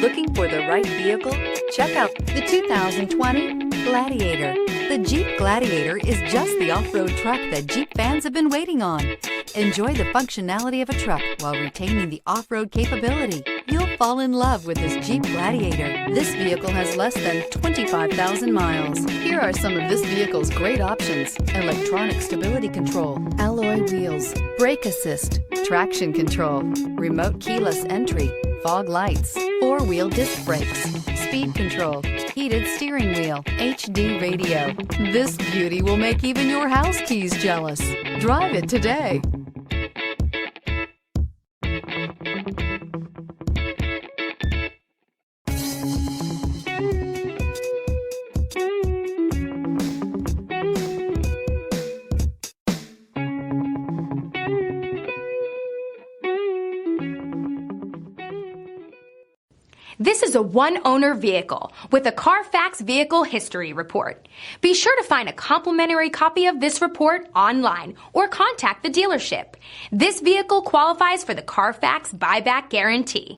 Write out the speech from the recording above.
Looking for the right vehicle? Check out the 2020 Gladiator. The Jeep Gladiator is just the off-road truck that Jeep fans have been waiting on. Enjoy the functionality of a truck while retaining the off-road capability. You'll fall in love with this Jeep Gladiator. This vehicle has less than 25,000 miles. Here are some of this vehicle's great options: electronic stability control, alloy wheels, brake assist, traction control, remote keyless entry, fog lights, four-wheel disc brakes, speed control, heated steering wheel, HD radio. This beauty will make even your house keys jealous. Drive it today. This is a one-owner vehicle with a Carfax Vehicle History Report. Be sure to find a complimentary copy of this report online or contact the dealership. This vehicle qualifies for the Carfax Buyback Guarantee.